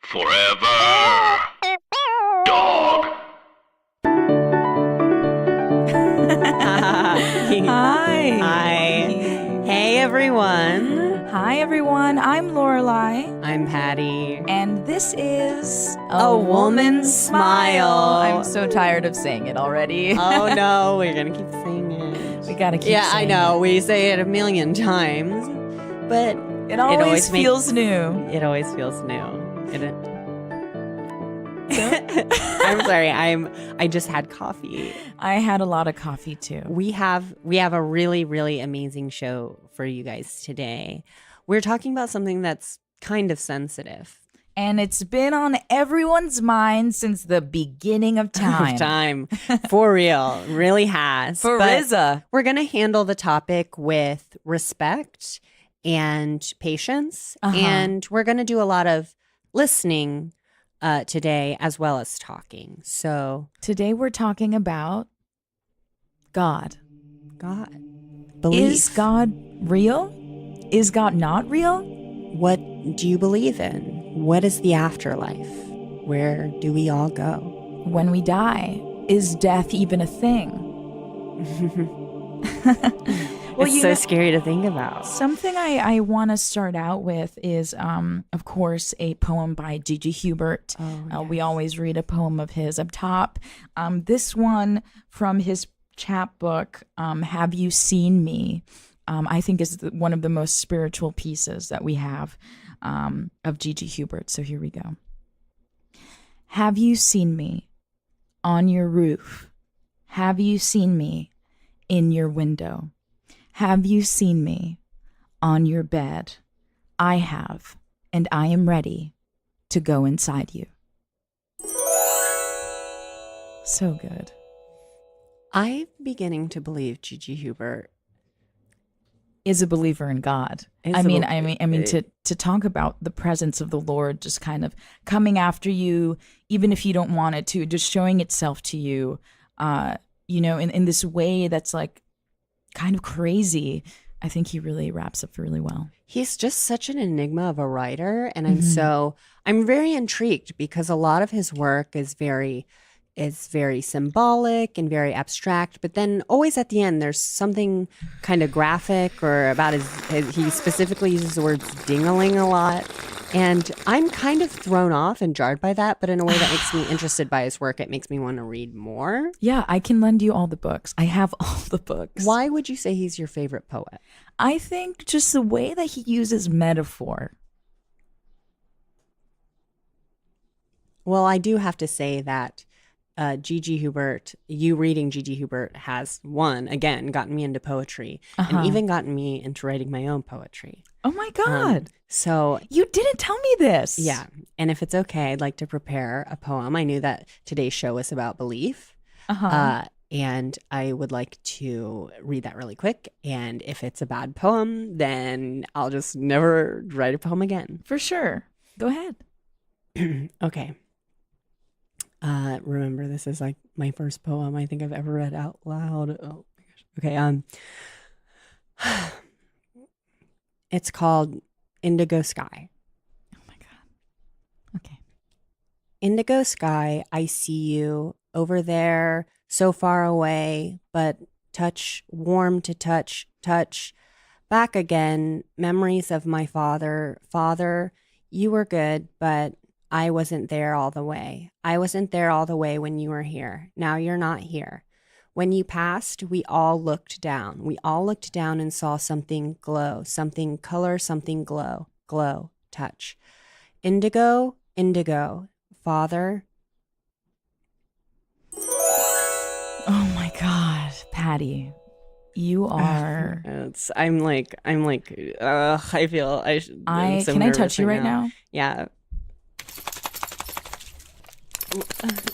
Forever. Dog. Hi. Hi. Hey, everyone. Hi, everyone. I'm Lorelei. I'm Patti. And this is A Woman's Smile. I'm so tired of saying it already. Oh, no. We're going to keep saying it. We got to keep Yeah, I saying know. We say it a million times. But it always feels new. It always feels new. I'm sorry. I just had coffee. I had a lot of coffee too. We have a really, really amazing show for you guys today. We're talking about something that's kind of sensitive. And it's been on everyone's mind since the beginning of time. For real. Really has. For RZA. We're going to handle the topic with respect and patience. And we're going to do a lot of listening today as well as talking. So today we're talking about God. Belief. Is God real? Is God not real? What do you believe in? What is the afterlife? Where do we all go? When we die, is death even a thing? Well, it's so scary to think about. Something I want to start out with is, of course, a poem by Gigi Hubert. Oh, yes. We always read a poem of his up top. This one from his chapbook, Have You Seen Me? I think is one of the most spiritual pieces that we have of Gigi Hubert. So here we go. Have you seen me on your roof? Have you seen me in your window? Have you seen me on your bed? I have, and I am ready to go inside you. So good. I'm beginning to believe Gigi Hubert is a believer in God. I mean, to talk about the presence of the Lord just kind of coming after you, even if you don't want it to, just showing itself to you, in this way that's like kind of crazy. I think he really wraps up really well. He's just such an enigma of a writer, and I'm very intrigued because a lot of his work is very symbolic and very abstract, but then always at the end there's something kind of graphic or about he specifically uses the words ding-a-ling a lot. And I'm kind of thrown off and jarred by that, but in a way that makes me interested by his work. It makes me want to read more. Yeah, I can lend you all the books. I have all the books. Why would you say he's your favorite poet? I think just the way that he uses metaphor. Well, I do have to say that Gigi Hubert, reading Gigi Hubert has gotten me into poetry and even gotten me into writing my own poetry. Oh my God. So you didn't tell me this. Yeah. And if it's okay, I'd like to prepare a poem. I knew that today's show was about belief. And I would like to read that really quick. And if it's a bad poem, then I'll just never write a poem again. For sure. Go ahead. Okay. Remember, this is like my first poem I think I've ever read out loud. Oh my gosh. Okay. It's called Indigo Sky. Oh my God. Okay. Indigo sky, I see you over there, so far away, but touch, warm to touch, back again, memories of my father. Father, you were good, but I wasn't there all the way. I wasn't there all the way when you were here. Now you're not here. When you passed, we all looked down. We all looked down and saw something glow, something color, something glow, touch. Indigo, indigo, Father. Oh my God, Patti. You are. I feel I should. Can I touch you right now? Yeah.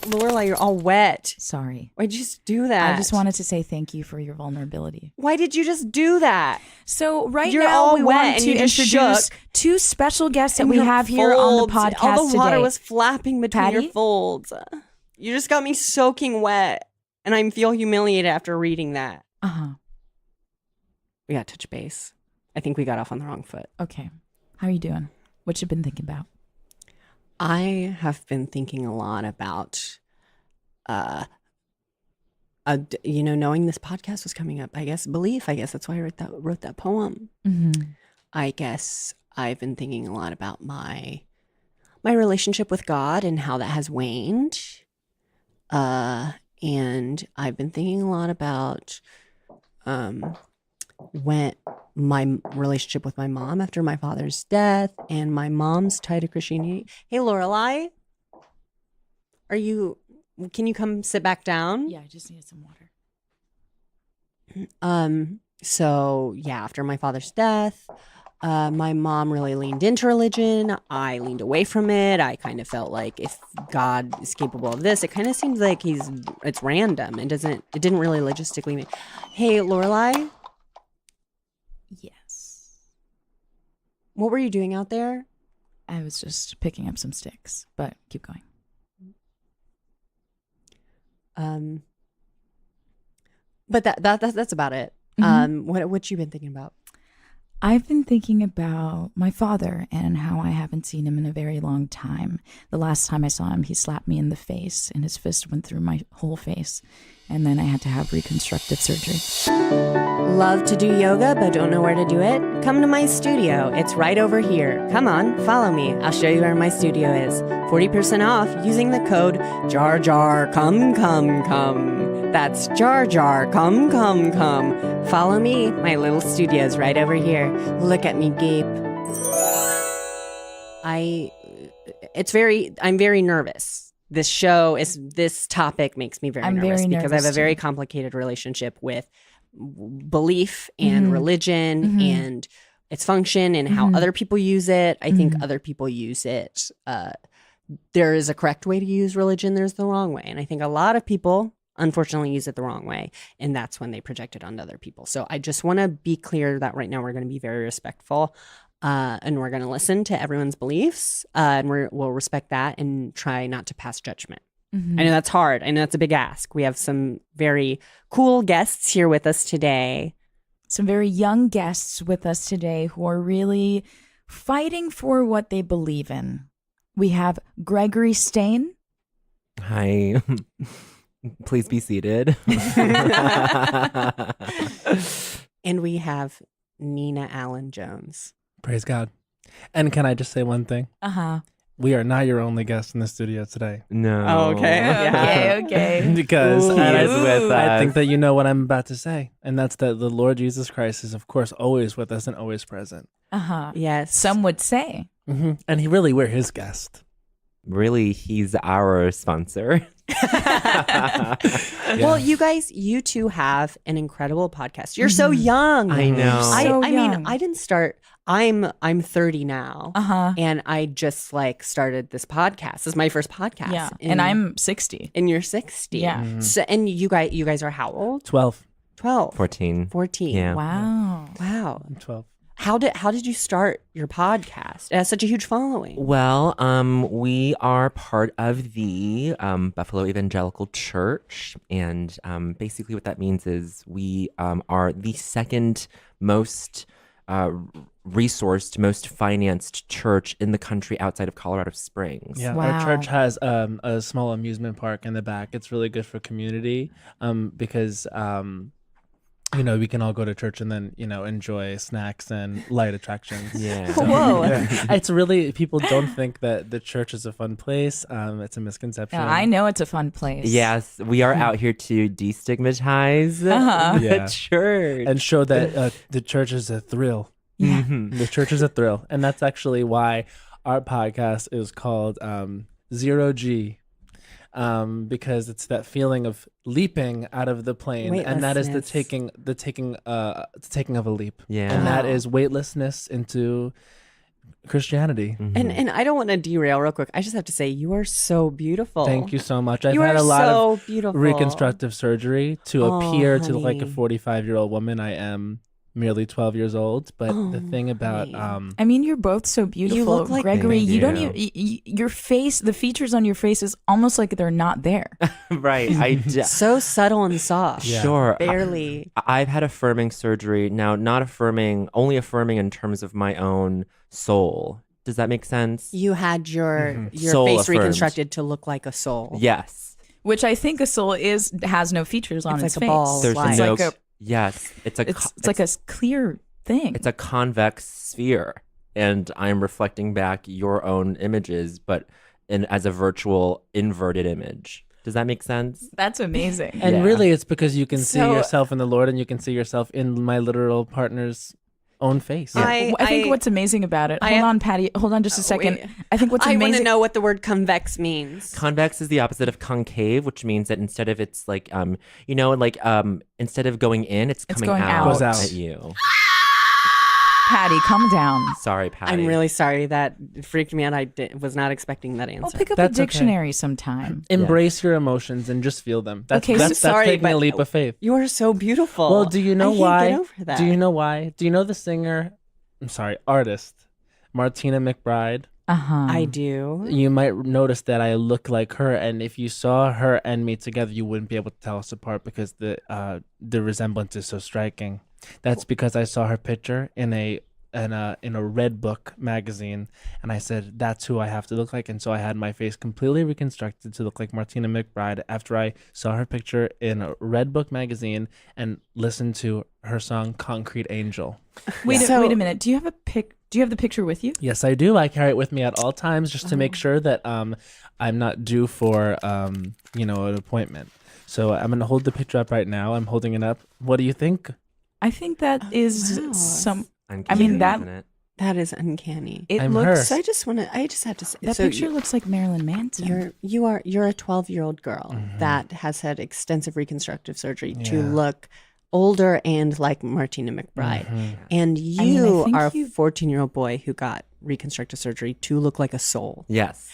Lorelei, you're all wet. Sorry. Why'd you just do that? I just wanted to say thank you for your vulnerability. Why did you just do that? So You're now all we wet want and to you just introduce shook. two special guests that And we your have here on the folds, podcast all the water today. was flapping between Patti? your folds. You just got me soaking wet, and I feel humiliated after reading that. We got to touch base. I think we got off on the wrong foot. Okay. How are you doing? What you been thinking about? I have been thinking a lot about, knowing this podcast was coming up. I guess belief. I guess that's why I wrote that poem. Mm-hmm. I guess I've been thinking a lot about my relationship with God and how that has waned. And I've been thinking a lot about when my relationship with my mom after my father's death and my mom's tie to Christianity. Hey, Lorelei, can you come sit back down? Yeah, I just needed some water. So yeah, after my father's death, my mom really leaned into religion. I leaned away from it. I kind of felt like if God is capable of this, it kind of seems like it's random. It didn't really logistically make. Hey, Lorelei, Yes. what were you doing out there? I was just picking up some sticks, but keep going. But that's about it. Mhm. What you been thinking about? I've been thinking about my father and how I haven't seen him in a very long time. The last time I saw him, he slapped me in the face and his fist went through my whole face. And then I had to have reconstructive surgery. Love to do yoga but don't know where to do it? Come to my studio. It's right over here. Come on, follow me. I'll show you where my studio is. 40% off using the code JAR come. That's JAR come. Follow me. My little studio's right over here. Look at me gape. I'm very nervous. This topic makes me very I'm nervous very because I have a nervous very too. complicated relationship with belief and religion and its function and how other people use it. I think other people use it. There is a correct way to use religion. There's the wrong way. And I think a lot of people, unfortunately, use it the wrong way. And that's when they project it onto other people. So I just want to be clear that right now we're going to be very respectful. And we're going to listen to everyone's beliefs. And we'll respect that and try not to pass judgment. I know that's hard. I know that's a big ask. We have some very cool guests here with us today. Some very young guests with us today who are really fighting for what they believe in. We have Gregory Stain. Hi. Please be seated. And we have Nina Allen Jones. Praise God. And can I just say one thing? Uh-huh. We are not your only guest in the studio today. No. Oh, okay. Yeah. Okay. Because Ooh. He is with I us. think that you know what I'm about to say. And that's that the Lord Jesus Christ is, of course, always with us and always present. Uh-huh. Yes. Some would say. And we're his guest. Really, he's our sponsor. Well, you two have an incredible podcast. You're so young. I know. So I young. mean, I didn't start. I'm 30 now, Uh-huh. and I just started this podcast. This is my first podcast. Yeah. And I'm 60. and you're 60. Yeah. So, and you guys are how old? 12. 12. 14. 14. Yeah. Wow. Wow. I'm 12. How did you start your podcast? It has such a huge following. Well, we are part of the Buffalo Evangelical Church, and basically what that means is we are the second most resourced, most financed church in the country outside of Colorado Springs. Yeah, Wow. our church has a small amusement park in the back. It's really good for community because we can all go to church and then enjoy snacks and light attractions. Yeah. Whoa. It's really, people don't think that the church is a fun place. It's a misconception. Yeah, I know it's a fun place. Yes, we are out here to destigmatize Uh-huh. the Yeah. church. and show that the church is a thrill. Yeah. The church is a thrill. And that's actually why our podcast is called Zero G. Because it's that feeling of leaping out of the plane, and that is the taking of a leap. Yeah. And that Wow. is weightlessness into Christianity. And I don't want to derail real quick. I just have to say you are so beautiful. Thank you so much. I've You had are a lot so of beautiful. reconstructive surgery to Oh, appear to like a honey. 45-year-old woman. I am merely 12 years old, but the Oh, thing about honey. I mean, you're both so beautiful. look like- Gregory, Thank you don't you. even, your face, the features on your face is almost like they're not there. Right. I So subtle and soft. Yeah. Sure. Barely. I've had affirming surgery. Now, not affirming, only affirming in terms of my own soul Does that make sense? You had your Soul face affirmed. reconstructed to look like a soul. Yes. Which I think a soul has no features on It's its like a face. ball. There's Like- no. It's like yes. It's a. it's like a clear thing. It's a convex sphere, and I'm reflecting back your own images, but as a virtual inverted image. Does that make sense? That's amazing. And Yeah. really, it's because you can see So- yourself in the Lord, and you can see yourself in my literal partner's own face. I think what's amazing about it. Hold on, Patty. Hold on just a second. wait. I think what's I want to amazing. know what the word convex means. Convex is the opposite of concave, which means that instead of it's like instead of going in, it's coming going out, Goes out. at you. Patty, calm down. Sorry, Patty. I'm really sorry. That freaked me out. I was not expecting that answer. Well, pick up That's a okay. dictionary sometime. Embrace your emotions and just feel them. That's Okay, that's, sorry, that's taking a but- leap of faith. You are so beautiful. Well, do you know I can't why? Get over that. Do you know why? Do you know the singer? I'm sorry, artist Martina Mcbride. I do. You might notice that I look like her, and if you saw her and me together, you wouldn't be able to tell us apart because the resemblance is so striking. That's because I saw her picture in a Red Book magazine, and I said that's who I have to look like, and so I had my face completely reconstructed to look like Martina Mcbride after I saw her picture in a Red Book magazine and listened to her song "Concrete Angel." Wait So- a minute. Do you have the picture with you? Yes, I do. I carry it with me at all times just to make sure that I'm not due for an appointment. So I'm gonna hold the picture up right now. I'm holding it up. What do you think? I think that is wow. some. Uncanny, mean, that- isn't it? That is uncanny. It I'm looks. her. So I just have to say That so picture looks like Marilyn Manson. you're a 12-year-old girl that has had extensive reconstructive surgery to Yeah. look older and like Martina McBride. And you mean, I think are a you- 14-year-old boy who got reconstructive surgery to look like a soul. Yes.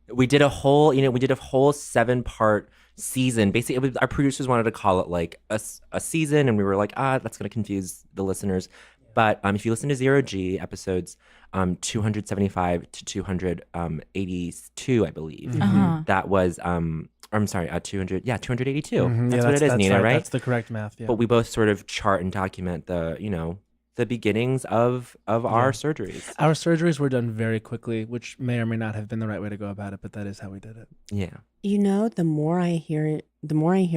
We did a whole 7-part season. Basically, our producers wanted to call it like a season, and we were like, that's going to confuse the listeners. But if you listen to 0G episodes 275 to 282, I believe, that was, I'm sorry, 200, 282. That's what it is, Nina, right? That's the correct math. Yeah. But we both sort of chart and document the beginnings of our surgeries. Our surgeries were done very quickly, which may or may not have been the right way to go about it, but that is how we did it. Yeah. You know, the more I hear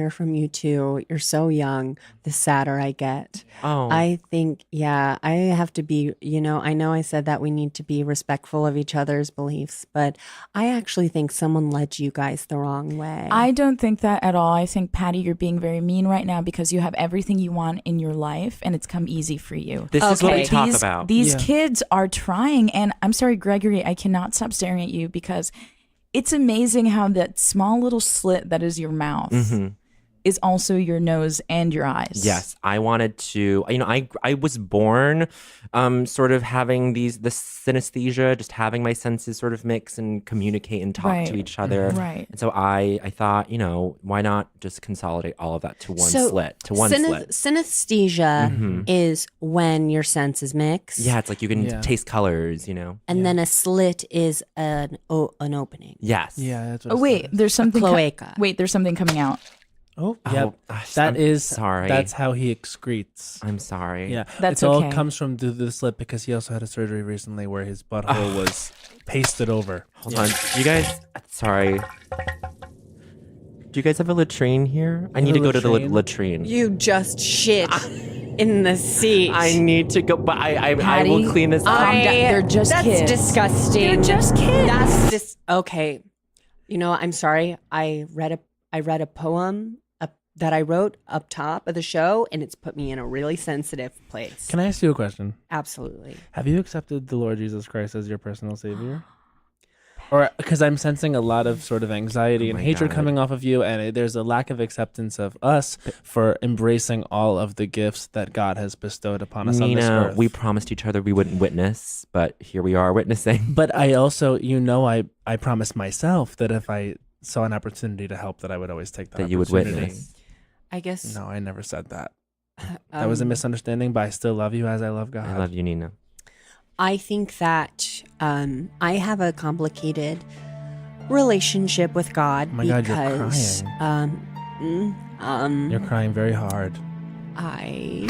from you two, you're so young, the sadder I get. Oh. I think, I have to be, I know I said that we need to be respectful of each other's beliefs, but I actually think someone led you guys the wrong way. I don't think that at all. I think, Patty, you're being very mean right now because you have everything you want in your life and it's come easy for you. This is what we Okay. talk these, about. These Yeah. kids are trying, and I'm sorry, Gregory, I cannot stop staring at you because it's amazing how that small little slit that is your mouth is also your nose and your eyes. Yes, I wanted to. I was born, sort of having this synesthesia, just having my senses sort of mix and communicate and talk Right. to each other. Right. And so I thought, why not just consolidate all of that to one So, slit, to one slit. Synesthesia is when your senses mix. Yeah, it's like you can taste colors. And then a slit is an opening. Yes. Yeah, that's what Oh, it's wait, called. there's something. cloaca. Wait, there's something coming out. Oh, yeah. I'm Is sorry. That's how he excretes. I'm sorry. Yeah, That's it all okay. comes from the slit because he also had a surgery recently where his butthole was pasted over. Hold on. You guys, sorry. Do you guys have a latrine here? I need to go to the latrine. You just shit in the seat. I need to go, but I Patty, will clean this up. They're just that's kids. disgusting. They're just kids. That's just okay. I'm sorry. I read a poem that I wrote up top of the show, and it's put me in a really sensitive place. Can I ask you a question? Absolutely. Have you accepted the Lord Jesus Christ as your personal savior? Or because I'm sensing a lot of sort of anxiety and my hatred God. coming off of you, and there's a lack of acceptance of us for embracing all of the gifts that God has bestowed upon us on this Nina, earth. we promised each other we wouldn't witness, but here we are witnessing. But I also, I promised myself that if I saw an opportunity to help, that I would always take that That you would opportunity. witness. I guess No, I never said that. That was a misunderstanding, but I still love you as I love God. I love you, Nina. I think that I have a complicated relationship with God Oh my God, you're because You're crying very hard. I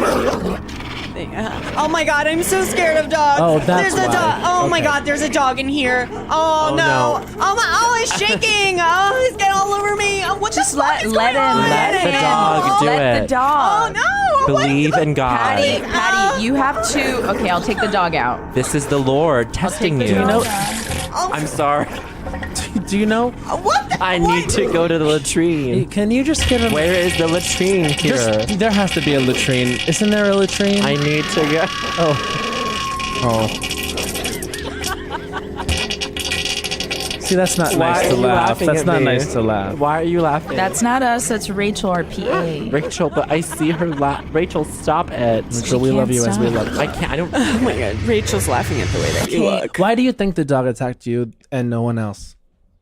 Oh my God, I'm so scared of dogs. Oh, that's There's a why. dog. Oh my Okay. God, there's a dog in here. Oh, no. no. Oh, it's shaking. Oh, he's getting all over me. Oh, what Just the fuck let is him. going on? Let the dog do Let it. the dog. Oh no. Believe in God. Patty, you have to. Okay, I'll take the dog out. This is the Lord testing the you. dog I'm sorry. Do you know? What the I need to go to the latrine. Can you just get him? Where is the latrine here? There has to be a latrine. Isn't there a latrine? I need to go. Oh. See, that's not Why nice are to you laugh. laughing That's at not me? nice to laugh. Why are you laughing? That's not us. That's Rachel, our PA. Rachel, but I see her Rachel, stop it. Rachel, we love you as we love you. I can't. I don't. Oh my God, Rachel's laughing at the way that you look. Why do you think the dog attacked you and no one else?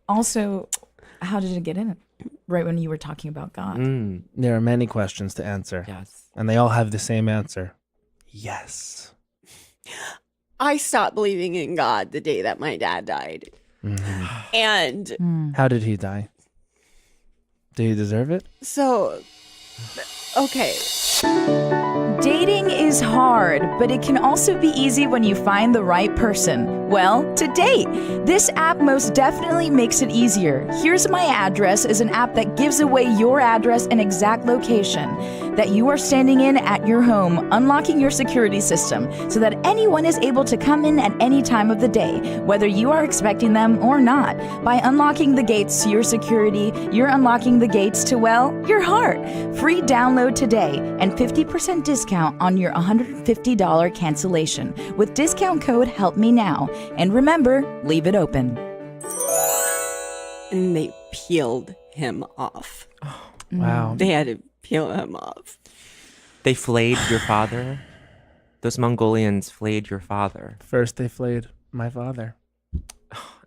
Also, how did it get in it? Right when you were talking about God. There are many questions to answer. Yes. And they all have the same answer. Yes. I stopped believing in God the day that my dad died. And How did he die? Did he deserve it? so, okay. Dating is hard, but it can also be easy when you find the right person. Well, to date. This app most definitely makes it easier. Here's My Address is an app that gives away your address and exact location that you are standing in at your home, unlocking your security system so that anyone is able to come in at any time of the day, whether you are expecting them or not. By unlocking the gates to your security, you're unlocking the gates to, well, your heart. Free download today and 50% discount on your $150 cancellation with discount code HELPMENOW. And remember, leave it open. And they peeled him off. Wow. They had to peel him off. They flayed your father. Those Mongolians flayed your father, First they flayed my father.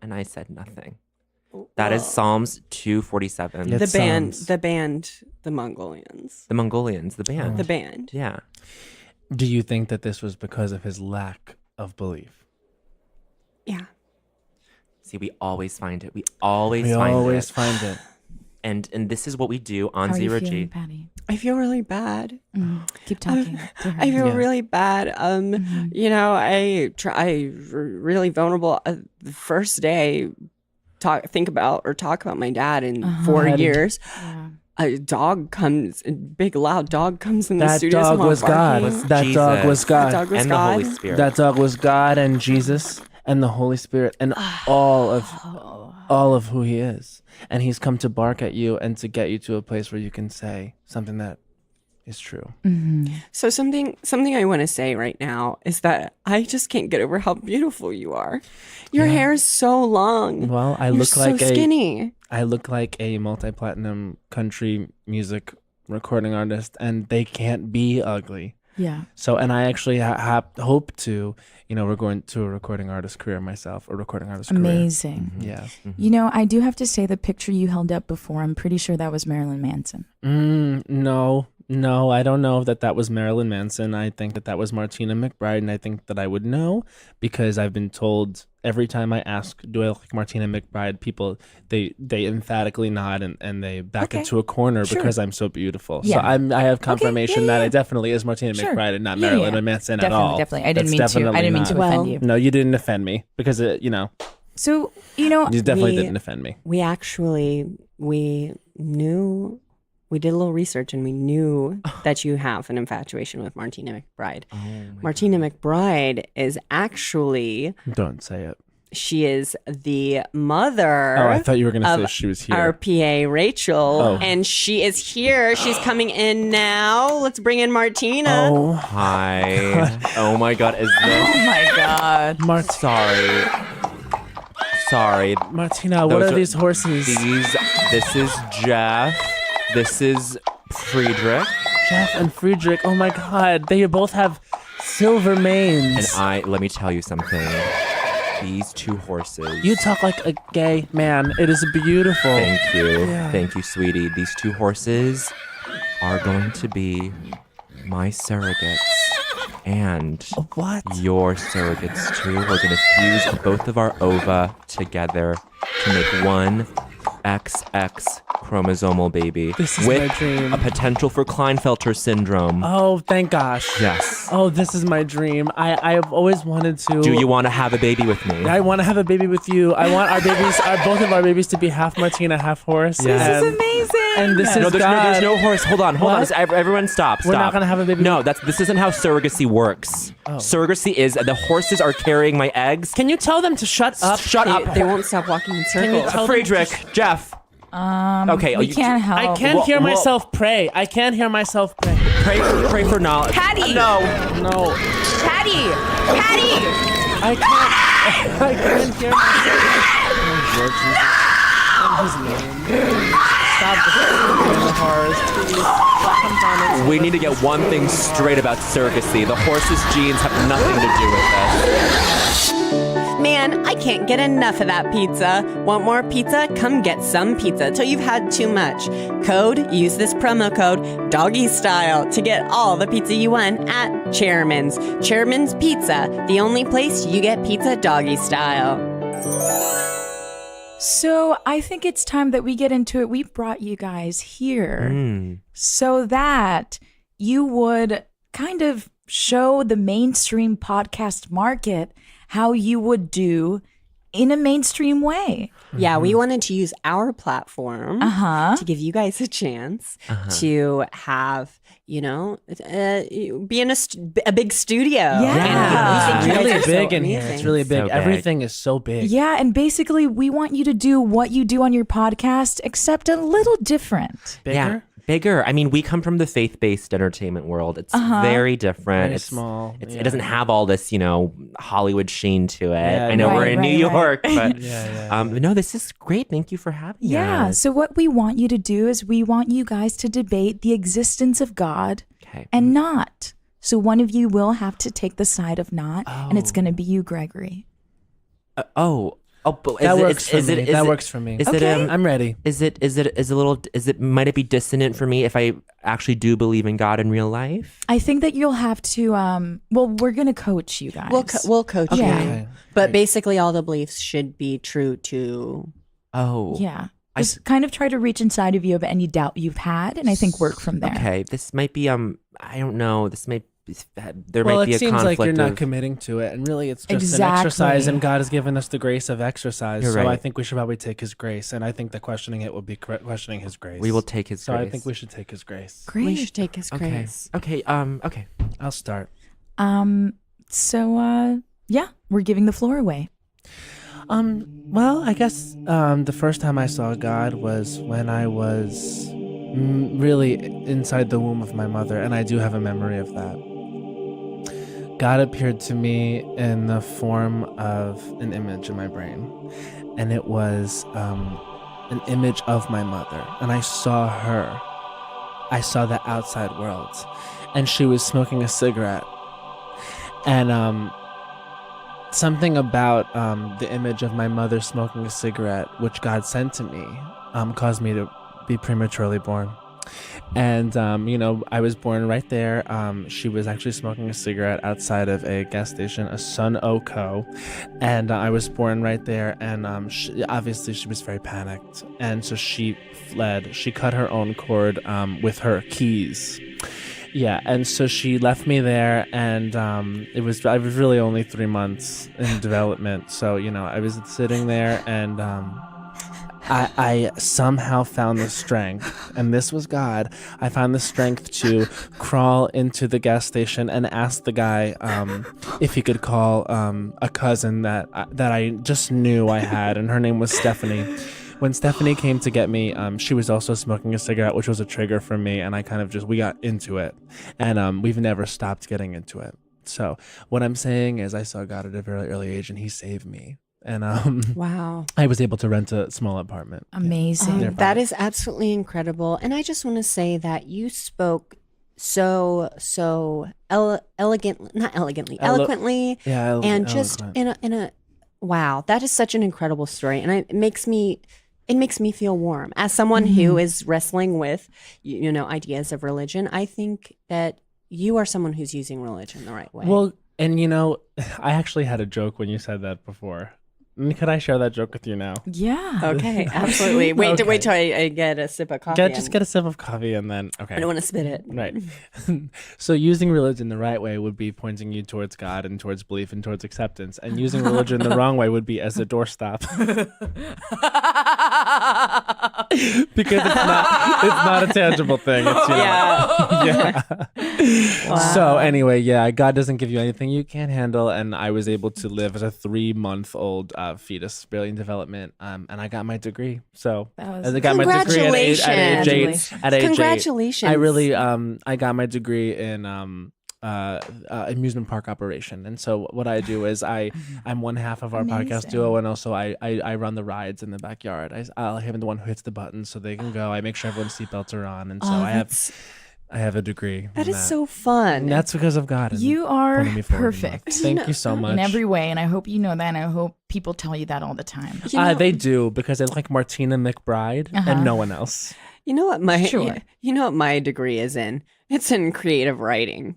and I said nothing. That is Psalms 247. Yeah. The It band, sounds- the Mongolians. The Mongolians, the band. The band. Yeah. Do you think that this was because of his lack of belief? Yeah. See, we always find it. We always We find always it. find it. And this is what we do on How are you Zero feeling, G. Patty? I feel really bad. Keep talking. to her. I feel Yeah. really bad. You know, I really vulnerable. The first day, think about my dad in 4 years. Yeah. A dog comes, a big loud dog comes in the That studio. dog while was God. barking. That Jesus. dog was God. That dog was And God. the Holy Spirit. That dog was God and Jesus and the Holy Spirit and all of who he is. And he's come to bark at you and to get you to a place where you can say something that is true. So something I want to say right now is that I just can't get over how beautiful you are. Your hair is so long. Well, I You're look so like skinny. I look like a multi-platinum country music recording artist, and they can't be ugly. Yeah. So, and I actually hope to, we're going to a recording artist career myself, a recording artist Amazing. career. Yeah. You know, I do have to say the picture you held up before, I'm pretty sure that was Marilyn Manson. No, I don't know that was Marilyn Manson. I think that was Martina Mcbride, and I think that I would know because I've been told every time I ask, do I look like Martina McBride, people, they emphatically nod and they back into a corner because I'm so beautiful. Yeah. So I have confirmation that yeah. it definitely is Martina McBride and not Yeah, Marilyn yeah. Manson Definitely, at all. definitely. I didn't That's mean to definitely offend Well, you. No, you didn't offend me because So, you know, you definitely We- didn't offend me. We actually, we did a little research and we knew that you have an infatuation with Martina McBride. Martina McBride is actually, Don't say it. she is the mother Oh, I thought you were going to say of she was here. our PA Rachel, Oh. and she is here. She's coming in now. Let's bring in Martina. Oh, Hi. Oh my God. Is this? oh my God. Sorry. Martina, what Those are are- these horses? This is Jeff. This is Friedrich. Jeff and Friedrich. Oh my God, they both have silver manes. And let me tell you something. These two horses. You talk like a gay man. It is beautiful. Thank you. Yeah. Thank you, sweetie. These two horses are going to be my surrogates. And What? your surrogates too. We're going to fuse both of our ova together to make one XX chromosomal baby. This is with my dream. a potential for Klinefelter syndrome. Oh, thank gosh. Yes. Oh, this is my dream. I have always wanted to. Do you want to have a baby with me? I want to have a baby with you. I want our babies, both of our babies, to be half Martina, half horse. Yes. This is amazing. And this No, is there's God. no horse. Hold on. What? Everyone stop. We're not gonna have a baby. No, this isn't how surrogacy works. Oh. Surrogacy is the horses are carrying my eggs. Can you tell them to shut up? Shut up. They won't stop walking in circles. tell them Friedrich, Jeff. Okay, We can't help. I can't hear Well- myself pray. I can't hear myself pray. Pray for knowledge. Patty! No. No, Patty! Patty! I can't. I can't hear myself. Oh, Lord Jesus. In His name. Stop the horrors, please. Come down. We need to get one thing straight about surrogacy. The horse's genes have nothing to do with this. Man, I can't get enough of that pizza. Want more pizza? Come get some pizza till you've had too much. Use this promo code Doggy Style to get all the pizza you want at Chairman's. Chairman's Pizza, the only place you get pizza doggy style. So I think it's time that we get into it. We brought you guys here so that you would kind of show the mainstream podcast market how you would do in a mainstream way. Yeah, we wanted to use our platform Uh-huh. to give you guys a chance to have, be in a big studio. Yeah. And we think you Really guys are so big in here. amazing. It's really big. So big. Everything is so big. Yeah, and basically we want you to do what you do on your podcast, except a little different. Bigger. Yeah. Bigger. I mean, we come from the faith-based entertainment world. It's very different. Very it's small. It doesn't have all this, Hollywood sheen to it. Yeah, I know right, we're in right, New right. York, but Yeah. no, this is great. Thank you for having Yeah, us. so what we want you to do is we want you guys to debate the existence of God Okay. and not. So one of you will have to take the side of not, and it's going to be you, Gregory. But That works for me. That works for me. Is Okay. it? I'm ready. Might it be dissonant for me if I actually do believe in God in real life? I think that you'll have to. We're going to coach you guys. We'll coach you. Yeah. Okay. But basically, all the beliefs should be true to. Oh. Yeah. Just kind of try to reach inside of you of any doubt you've had, and I think work from there. Okay. This might be I don't know. There Well, might be it a seems conflict like you're not of- committing to it, and really, it's just Exactly. an exercise, and God has given us the grace of exercise. You're so I right. think we should probably take His grace, and I think that questioning it would be questioning His grace. We will take His So grace. I think we should take His grace. Great. We should take his Okay. grace. Okay. Okay. I'll start. So yeah, we're giving the floor away. Well, I guess the first time I saw God was when I was really inside the womb of my mother, and I do have a memory of that. God appeared to me in the form of an image in my brain, and it was an image of my mother, and I saw her. I saw the outside world, and she was smoking a cigarette, and something about the image of my mother smoking a cigarette, which God sent to me, caused me to be prematurely born. And, I was born right there. She was actually smoking a cigarette outside of a gas station, a Sun O.Co. And I was born right there. And obviously she was very panicked. And so she fled. She cut her own cord with her keys. Yeah, and so she left me there, and I was really only 3 months in development. So, I was sitting there, and I somehow found the strength, and this was God. I found the strength to crawl into the gas station and ask the guy if he could call a cousin that I just knew I had, and her name was Stephanie. When Stephanie came to get me, she was also smoking a cigarette, which was a trigger for me, and I kind of we got into it, and we've never stopped getting into it. So what I'm saying is I saw God at a very early age, and He saved me. And Wow. I was able to rent a small apartment. Amazing. They're That is absolutely incredible. And I just want to say that you spoke so eloquently, Yeah, and just eloquent. in a wow, that is such an incredible story, and it makes me feel warm as someone who is wrestling with ideas of religion. I think that you are someone who's using religion the right way. Well, and I actually had a joke when you said that before. Could I share that joke with you now? Yeah. Okay, absolutely. Wait, Okay. wait till I get a sip of coffee. Just get a sip of coffee and then, okay. I don't want to spit it. Right. So using religion the right way would be pointing you towards God and towards belief and towards acceptance. And using religion the wrong way would be as a doorstop. Because it's not a tangible thing. It's, Yeah. yeah. So anyway, yeah, God doesn't give you anything you can't handle. And I was able to live as a 3-month-old fetus, barely in development. And I got my degrry. So I got my degree at age 8. Congratulations. I really, I got my degree in amusement park operation. And so what I do is I'm one half of our podcast duo, and also I run the rides in the backyard. I'll have the one who hits the buttons so they can go. I make sure everyone's seatbelts are on, and so I have a degree. That is so fun. And that's because of God. You are pointing me forward in perfect. life. Thank you so much. In every way, and I hope you know that, and I hope people tell you that all the time. They do, because they like Martina Mcbride and no one else. You know what my Sure. you know what my degree is in? It's in creative writing.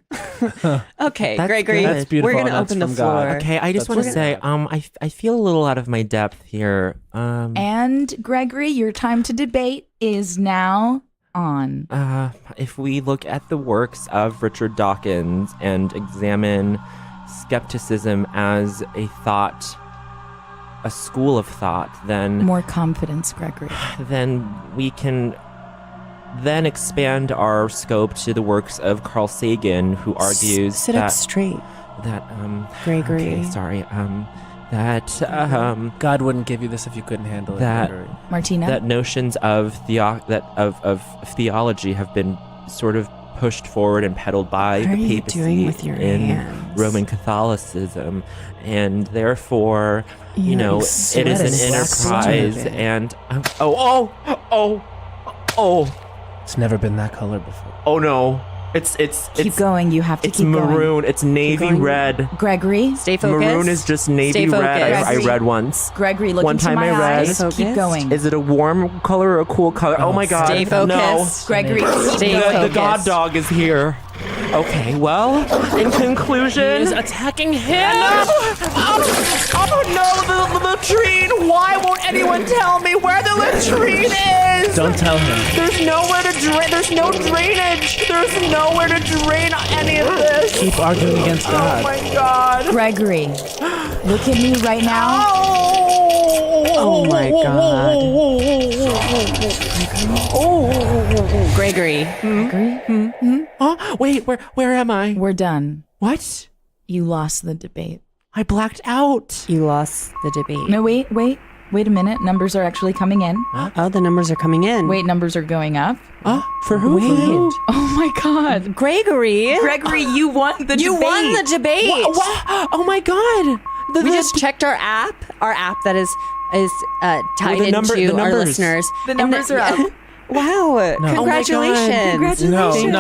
Okay, Gregory, good. That's beautiful, we're gonna and that's open the from God. floor. Okay, I just want to That's say, I feel a little out of my depth here. And Gregory, your time to debate is now on. If we look at the works of Richard Dawkins and examine skepticism as a school of thought, then More confidence, Gregory. we can then expand our scope to the works of Carl Sagan, who argues Sit up straight. Gregory. Okay, sorry. God wouldn't give you this if you couldn't handle it. That- Gregory. Martina? that notions of theology have been sort of pushed forward and peddled by What are the you papacy doing with your in hands? Roman Catholicism, and therefore, You're it is sweating. an enterprise. Stop it. And It's never been that color before. oh no, it's keep going. You have to it's keep going. maroon. It's navy going. red. Gregory? Stay focused. Maroon is just navy Stay red. I focused. read once. Gregory, look One into time my I read- eyes. Stay Keep focused. going. Is it a warm color or a cool color? Oh my God! Stay No. focused. Gregory, Stay The focused. God dog is here. Okay, well, in conclusion, He's attacking him. no, the latrine. Why won't anyone tell me where the latrine is? Don't tell him. There's nowhere to drain. There's no drainage. There's nowhere to drain any of this. Keep arguing against God. Oh my God. Gregory, look at me right now. Oh my God. Gregory. Gregory, Oh, wait, where am I? we're done. What? You lost the debate. I blacked out. You lost the debate. No, wait a minute. Numbers are actually coming in. Oh, the numbers are coming in. Wait, numbers are going up. For who? Wait. For who? Oh my God. Gregory. Gregory, you won the debate. You won the debate. Oh my God. We just checked our app that is tied the into numbers. our listeners. The numbers are up. Wow. Congratulations. Congratulations.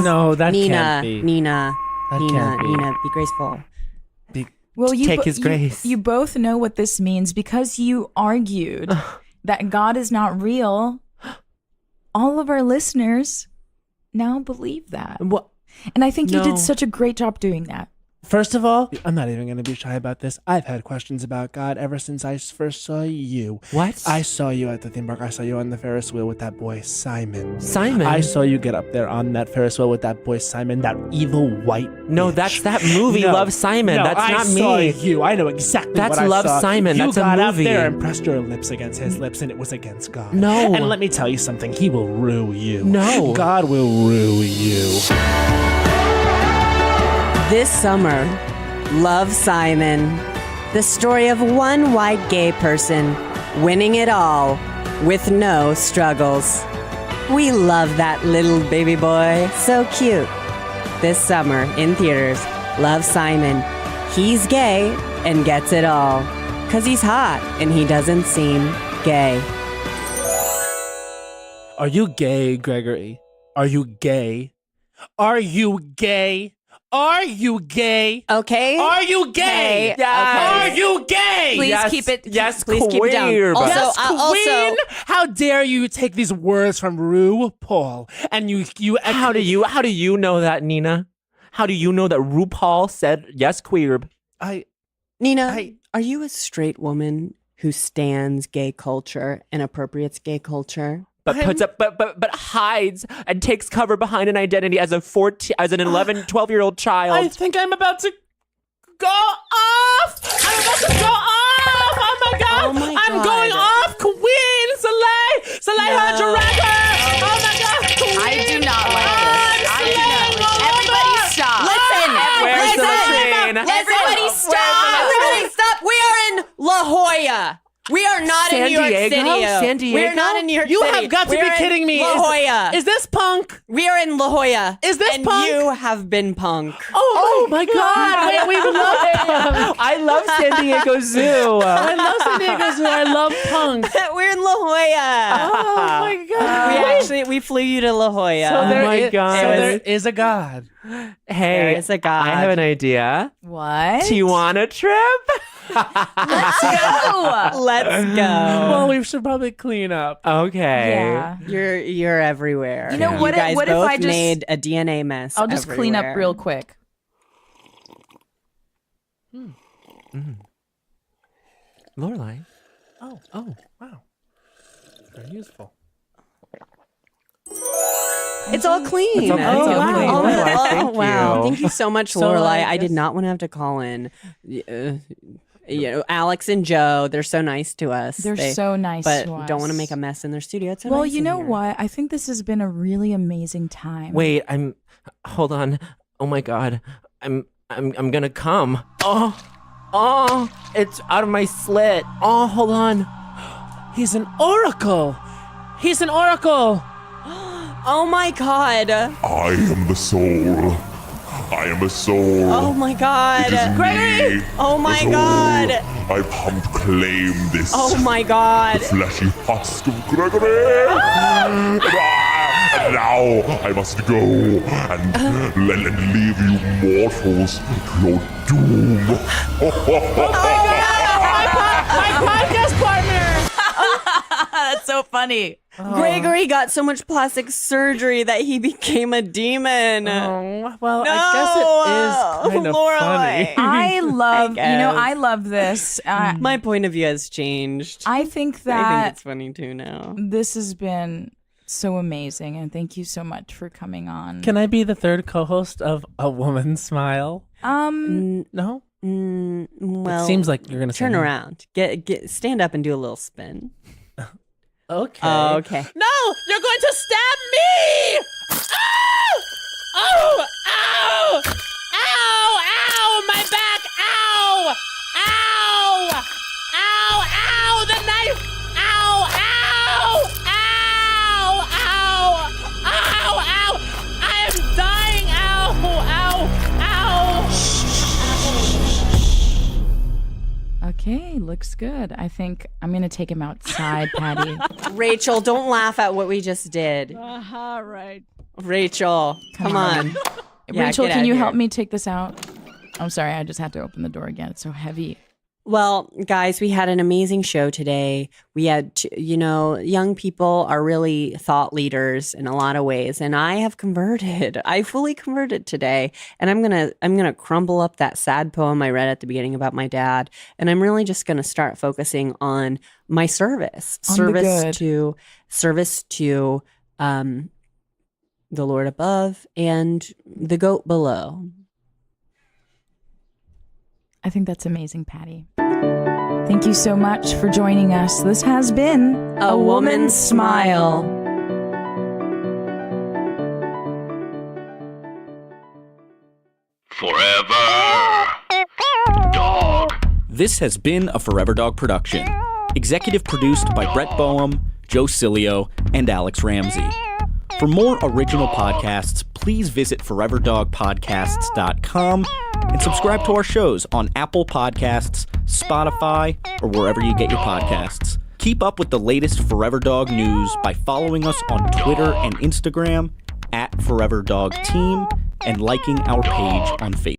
No, that Nina, can't be. Nina, That Nina, can't be. Nina, be graceful. Well, you Take his grace. You both know what this means because you argued that God is not real. All of our listeners now believe that. What? And I think you No. did such a great job doing that. First of all, I'm not even going to be shy about this. I've had questions about God ever since I first saw you. What? I saw you at the theme park. I saw you on the Ferris wheel with that boy, Simon. Simon? I saw you get up there on that Ferris wheel with that boy, Simon, that evil white No, bitch. that's that movie, No, Love Simon. no, That's I not saw me. you. I know exactly That's what I Love saw. Simon. You That's a got up movie. there and pressed your lips against his lips, and it was against God. No. And let me tell you something. He will rue you. No. God will rue you. This summer, Love Simon, the story of one white gay person winning it all with no struggles. We love that little baby boy, so cute. This summer in theaters, Love Simon. He's gay and gets it all, 'cause he's hot and he doesn't seem gay. Are you gay, Gregory? Are you gay? Are you gay? Are you gay? Okay? Are you gay? Hey, Are okay. you gay? Please Yes, keep it. Yes, Please keep it down. queer. Also, Yes, also- Queen. How dare you take these words from RuPaul and you How do you know that, Nina? How do you know that RuPaul said yes, queer? I Nina, are you a straight woman who stands gay culture and appropriates gay culture? But puts up, but hides and takes cover behind an identity as an 12-year-old child. I think I'm about to go off. I'm about to go off. Oh my god. Oh my I'm God. going off. Queen Soleil heard your record. Oh my god. Queen. I do not like this. I do not like this. Everybody stop. Where's the machine? Everybody stop. Everybody stop. We are in La Jolla. We are not in San New York Diego? City. San Diego? We're not in New York You City. have got to We're be in kidding me. La Jolla. Is this punk? We are in La Jolla. Is this and punk? you have been punk. Oh my god. Wait, we love punk. I love San Diego Zoo. I love San Diego Zoo. I love punk. We're in La Jolla. Oh my god. We flew you to La Jolla. So there my is- God. So there is a god. Hey, There is a god. I have an idea. What? Tijuana trip? Let's go. Let's go. Well, we should probably clean up. Okay. Yeah. You're everywhere. You know, You what if- guys what if both I just- made a DNA mess. I'll just clean up everywhere. real quick. Lorelei. Oh, wow. Very useful. It's all clean. It's all clean. Oh, It's all clean. wow. Lorelei, thank Wow. you. Thank you so much, So, Lorelei. I I did guess- not want to have to call in. Alex and Joe, they're so nice to us. They're They- so nice but to us. don't want to make a mess in their studio. It's so Well, nice you in know here. what? I think this has been a really amazing time. Wait, hold on. Oh my god. I'm gonna come. Oh, it's out of my slit. Oh, hold on. He's an oracle. He's an oracle. Oh my god. I am the soul. I am a soul. Oh my god. It is me, Oh my the soul. god. I've come to claim this. Oh my god. Fleshy husk of Gregory. And now I must go and leave you mortals to your doom. My podcast partner. That's so funny. Gregory got so much plastic surgery that he became a demon. Oh, well, I guess it is kind of Lorelei. funny. I love, guess. I love this. My point of view has changed. I think I that think it's funny too now. this has been so amazing, and thank you so much for coming on. Can I be the third co-host of A Woman's Smile? No? Well, It seems like you're going to turn around. Get stand up and do a little spin. Okay. Oh, okay. No! You're going to stab me! Ow! Oh! Ow! Ow! Ow! My back! Ow! Ow! Ow! Ow! The knife! Ow! Ow! Ow! Ow! Ow! Ow! I am dying! Ow! Ow! Ow! Okay, looks good. I think I'm going to take him outside, Patty. Rachel, don't laugh at what we just did. Right. Rachel, come on. Yeah, Rachel, get can out you here. help me take this out? I'm sorry, I just had to open the door again. It's so heavy. Well, guys, we had an amazing show today. We had, young people are really thought leaders in a lot of ways, and I have converted. I fully converted today, and I'm gonna crumble up that sad poem I read at the beginning about my dad, and I'm really just gonna start focusing on my service, On the good. service to the Lord above and the goat below. I think that's amazing, Patty. Thank you so much for joining us. This has been A Woman's Smile. Forever. Dog. This has been a Forever Dog production. Executive produced by Brett Boehm, Joe Cilio, and Alex Ramsey. For more original podcasts, please visit foreverdogpodcasts.com and subscribe to our shows on Apple Podcasts, Spotify, or wherever you get your podcasts. Keep up with the latest Forever Dog news by following us on Twitter and Instagram @ForeverDogTeam and liking our page on Facebook.